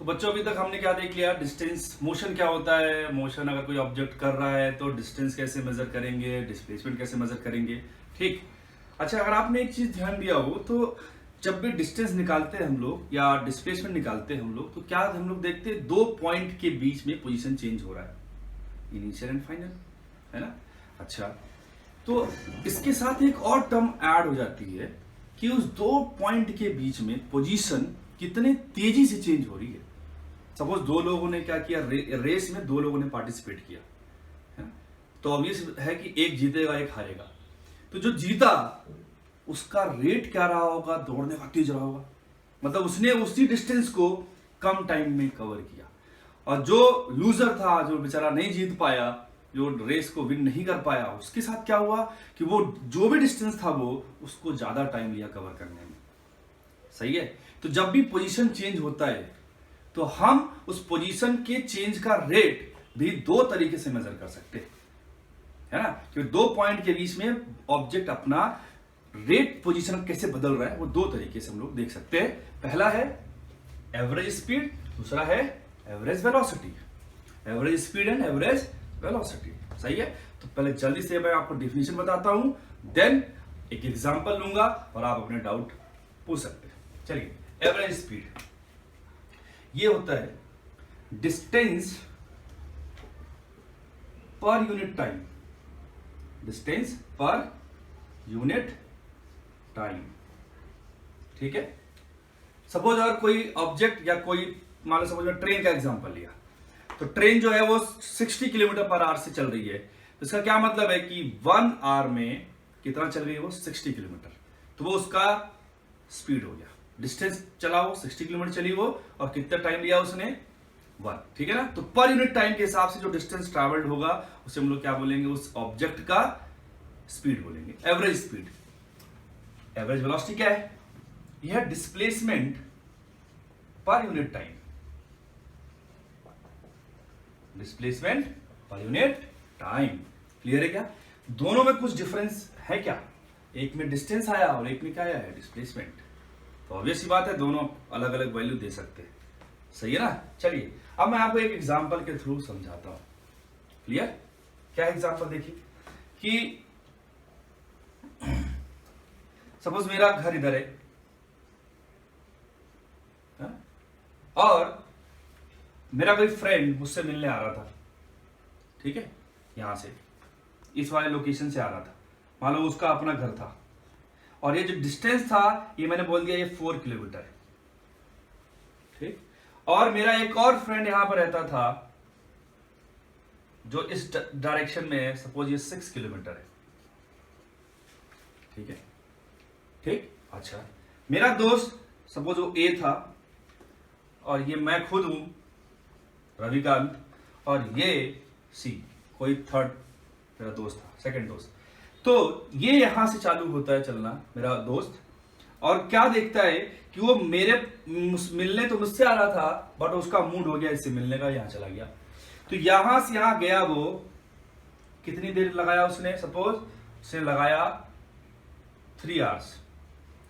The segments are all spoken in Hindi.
तो बच्चों अभी तक हमने क्या देख लिया, डिस्टेंस, मोशन क्या होता है, मोशन अगर कोई ऑब्जेक्ट कर रहा है तो डिस्टेंस कैसे मेजर करेंगे, डिस्प्लेसमेंट कैसे मेजर करेंगे। ठीक। अच्छा, अगर आपने एक चीज ध्यान दिया हो तो जब भी डिस्टेंस निकालते हैं हम लोग या डिस्प्लेसमेंट निकालते हैं हम लोग, तो क्या हम लोग देखते हैं दो पॉइंट के बीच में पोजीशन चेंज हो रहा है, इनिशियल एंड फाइनल, है ना। अच्छा, तो इसके साथ एक और टर्म ऐड हो जाती है कि उस दो पॉइंट के बीच में पोजीशन कितने तेजी से चेंज हो रही है। सपोज दो लोगों ने क्या किया, रेस में दो लोगों ने पार्टिसिपेट किया, है ना? तो ऑब्वियस है कि एक जीतेगा एक हारेगा। तो जो जीता उसका रेट क्या रहा होगा, दौड़ने का तेज रहा होगा, मतलब उसने उसी डिस्टेंस को कम टाइम में कवर किया। और जो लूजर था, जो बेचारा नहीं जीत पाया, जो रेस को विन नहीं कर पाया, उसके साथ क्या हुआ कि वो जो भी डिस्टेंस था वो उसको ज्यादा टाइम लिया कवर करने में। सही है। तो जब भी पोजीशन चेंज होता है तो हम उस पोजीशन के चेंज का रेट भी दो तरीके से मेजर कर सकते हैं, है ना। क्योंकि दो पॉइंट के बीच में ऑब्जेक्ट अपना रेट पोजीशन कैसे बदल रहा है वो दो तरीके से हम लोग देख सकते हैं। पहला है एवरेज स्पीड, दूसरा है average velocity. Average speed and average velocity, सही है। तो पहले जल्दी से मैं आपको डेफिनेशन बताता हूं, देन एक एग्जांपल लूंगा और आप अपने डाउट पूछ सकते हैं। चलिए, एवरेज स्पीड ये होता है distance per unit time, distance per unit time. ठीक है। सपोज अगर कोई ऑब्जेक्ट या कोई, मान लो सपोज मैं ट्रेन का एग्जांपल लिया, तो ट्रेन जो है वो 60 किलोमीटर पर आवर से चल रही है। तो इसका क्या मतलब है कि 1 आवर में कितना चल रही है वो, 60 किलोमीटर। तो वो उसका स्पीड हो गया, डिस्टेंस चला वो 60 किलोमीटर चली वो, और कितना टाइम लिया उसने, 1। ठीक है ना। तो पर यूनिट टाइम के हिसाब से जो डिस्टेंस ट्रैवल्ड होगा उसे हम लोग क्या बोलेंगे, उस ऑब्जेक्ट का स्पीड बोलेंगे, एवरेज स्पीड। एवरेज वेलोसिटी क्या है, यह displacement per unit time, displacement per unit time. Clear है क्या। दोनों में कुछ डिफरेंस है क्या, एक में डिस्टेंस आया और एक में क्या आया है, डिस्प्लेसमेंट। तो ऑब्वियस सी बात है दोनों अलग अलग वैल्यू दे सकते हैं, सही है ना। चलिए अब मैं आपको एक एग्जांपल के थ्रू समझाता हूं। क्लियर। क्या एग्जांपल देखिए कि सपोज मेरा घर इधर है, और मेरा कोई फ्रेंड मुझसे मिलने आ रहा था, ठीक है, यहां से इस वाले लोकेशन से आ रहा था। मान लो उसका अपना घर था, और ये जो डिस्टेंस था ये मैंने बोल दिया ये 4 किलोमीटर है। ठीक। और मेरा एक और फ्रेंड यहां पर रहता था जो इस डायरेक्शन में है, सपोज ये 6 किलोमीटर है। ठीक है। ठीक। अच्छा, मेरा दोस्त सपोज वो ए था, और ये मैं खुद हूं रविकांत, और ये सी कोई थर्ड मेरा दोस्त था, सेकंड दोस्त। तो ये यहां से चालू होता है चलना मेरा दोस्त, और क्या देखता है कि वो मेरे मिलने तो मुझसे आ रहा था, बट उसका मूड हो गया इससे मिलने का, यहां चला गया। तो यहां से यहां गया वो, कितनी देर लगाया उसने, सपोज उसने लगाया 3 आवर्स।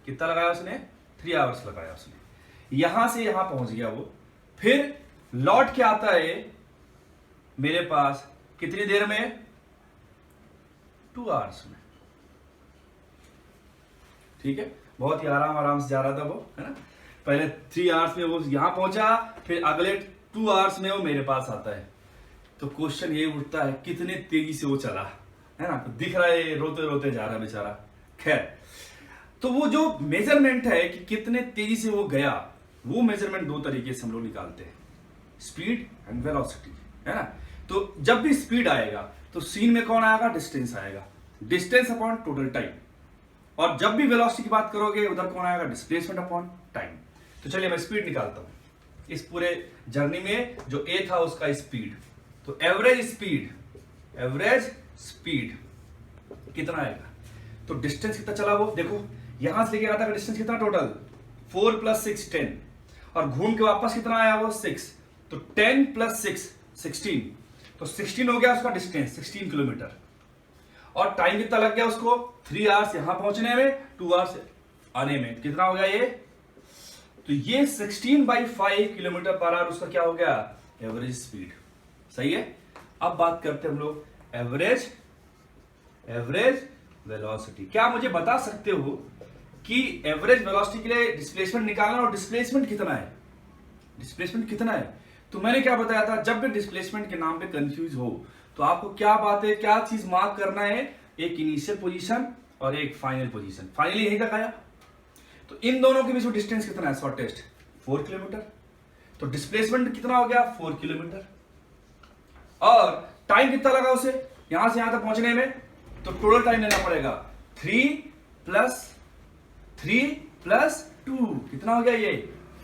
कितना लगाया उसने, 3 आवर्स लगाया उसने। यहां से यहां पहुंच गया वो, फिर लौट के आता है मेरे पास कितनी देर में, 2 आवर्स में। ठीक है। बहुत ही आराम से जा रहा था वो, है ना। पहले 3 आवर्स में वो यहां पहुंचा, फिर अगले 2 आवर्स में वो मेरे पास आता है। तो क्वेश्चन ये उठता है कितने तेजी से वो चला, है ना। तो दिख रहा है रोते रोते जा रहा बेचारा। खैर, तो वो जो मेजरमेंट है कि कितने तेजी से वो गया, वो मेजरमेंट दो तरीके से हम लोग निकालते हैं, स्पीड एंड वेलोसिटी, है ना। तो जब भी स्पीड आएगा तो सीन में कौन आएगा, डिस्टेंस आएगा, डिस्टेंस अपॉन टोटल टाइम। और जब भी वेलोसिटी की बात करोगे उधर कौन आएगा, डिस्प्लेसमेंट अपॉन टाइम। तो चलिए मैं स्पीड निकालता हूं इस पूरे जर्नी में, जो ए था उसका स्पीड। तो एवरेज स्पीड कितना आएगा, तो डिस्टेंस कितना चला वो, देखो यहां से लेके आता है डिस्टेंस कितना टोटल, 4 + 6 10, और घूम के वापस कितना आया वो 6, तो 10 + 6 16, तो 16 हो गया उसका डिस्टेंस, 16 किलोमीटर। और टाइम कितना लग गया उसको, 3 आवर्स यहां पहुंचने में, 2 आवर्स आने में। कितना हो गया ये, तो ये 16/5 किलोमीटर पर आवर उसका क्या हो गया, एवरेज स्पीड। सही है। अब बात करते हैं हम लोग एवरेज वेलोसिटी। क्या मुझे बता सकते हो कि एवरेज वेलोसिटी के लिए डिस्प्लेसमेंट निकालना, और डिस्प्लेसमेंट कितना है, डिस्प्लेसमेंट कितना है। तो मैंने क्या बताया था, जब भी डिस्प्लेसमेंट के नाम पे कंफ्यूज हो तो आपको क्या बात है, क्या चीज मार्क करना है, एक इनिशियल पोजीशन और एक फाइनल पोजीशन। फाइनली यही तक आया। तो इन दोनों के बीच में डिस्टेंस कितना है, शॉर्टेस्ट 4 किलोमीटर। तो डिस्प्लेसमेंट कितना हो गया, 4 किलोमीटर। और टाइम कितना लगा उसे यहां से यहां तक पहुंचने में, तो टोटल टाइम लेना पड़ेगा 3 + 2 कितना हो गया, ये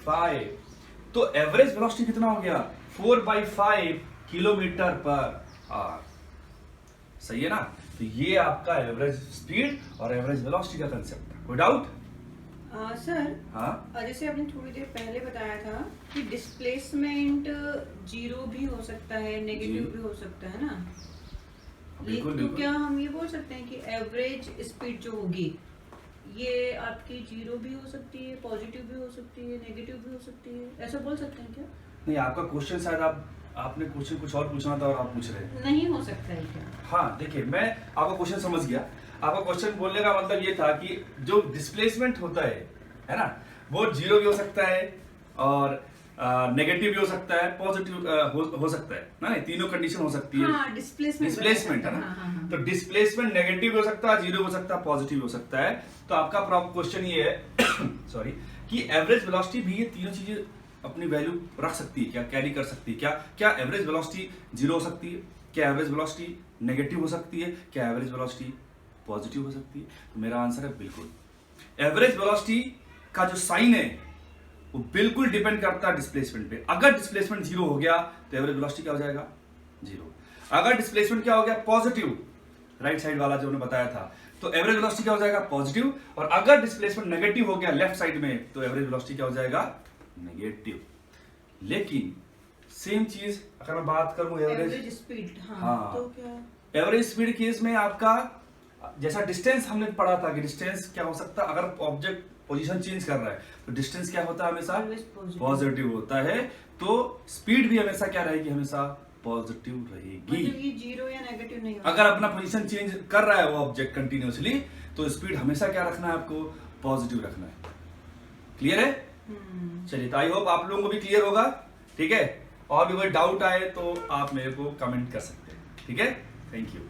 5। तो एवरेज वेलोसिटी कितना हो गया, 4/5 किलोमीटर पर आवर। सही है ना। तो ये आपका एवरेज स्पीड और एवरेज वेलोसिटी का कंसेप्ट है। कोई डाउट? सर, हाँ, जैसे आपने थोड़ी देर पहले बताया था कि डिस्प्लेसमेंट 0 भी हो सकता है, नेगेटिव जी। भी हो सकता है ना। बिल्कुल तो बिल्कुल। क्या हम ये बोल सकते हैं कि एवरेज स्पीड जो होगी ये आपकी 0 भी हो सकती है, पॉजिटिव भी हो सकती है, नेगेटिव भी हो सकती है, ऐसा बोल सकते हैं क्या? नहीं, आपका क्वेश्चन शायद आपने क्वेश्चन कुछ और पूछना था और आप पूछ रहे हैं। नहीं हो सकता है क्या? हाँ, देखिए मैं आपका क्वेश्चन समझ गया। आपका क्वेश्चन बोलने का मतलब ये था कि जो डिस्प्लेसमेंट होता है ना, वो 0 भी हो सकता है और नेगेटिव भी हो सकता है, पॉजिटिव हो सकता है ना, नहीं तीनों कंडीशन हो सकती है। हाँ, डिस्प्लेसमेंट है ना। हाँ। तो डिस्प्लेसमेंट नेगेटिव भी हो सकता है, 0 हो सकता है, पॉजिटिव हो सकता है। तो आपका क्वेश्चन ये है सॉरी, कि एवरेज वेलोसिटी भी ये तीनों चीजें अपनी वैल्यू रख सकती है क्या, कैरी कर सकती है क्या? क्या एवरेज वेलोसिटी 0 हो सकती है, क्या एवरेज वेलोसिटी नेगेटिव हो सकती है, क्या एवरेज वेलोसिटी पॉजिटिव हो सकती है? तो मेरा आंसर है बिल्कुल। एवरेज वेलोसिटी का जो साइन है वो बिल्कुल डिपेंड करता है डिस्प्लेसमेंट पे। अगर डिस्प्लेसमेंट 0 हो गया तो एवरेज वेलोसिटी क्या हो जाएगा, 0। अगर डिस्प्लेसमेंट क्या हो गया, पॉजिटिव, राइट साइड वाला जो हमने बताया था, तो एवरेज वेलोसिटी क्या हो जाएगा, पॉजिटिव। और अगर डिस्प्लेसमेंट नेगेटिव हो गया लेफ्ट साइड में, तो एवरेज वेलोसिटी क्या हो जाएगा, नेगेटिव। लेकिन सेम चीज अगर मैं बात करूं एवरेज स्पीड, हाँ, तो क्या एवरेज स्पीड केस में आपका जैसा डिस्टेंस हमने पढ़ा था कि डिस्टेंस क्या हो सकता है, अगर ऑब्जेक्ट पोजीशन चेंज कर रहा है तो डिस्टेंस क्या होता है, हमेशा Always positive. पॉजिटिव होता है। तो स्पीड भी हमेशा क्या रहेगी, हमेशा पॉजिटिव रहेगी। मतलब ये 0 या नेगेटिव नहीं होगा। अगर अपना पोजीशन चेंज कर रहा है वो ऑब्जेक्ट कंटिन्यूअसली, तो स्पीड हमेशा क्या रखना है, आपको पॉजिटिव रखना है। क्लियर है? चलिए, तो आई होप आप लोगों को भी क्लियर होगा। ठीक है, और भी कोई डाउट आए तो आप मेरे को कमेंट कर सकते हैं। ठीक है, थैंक यू।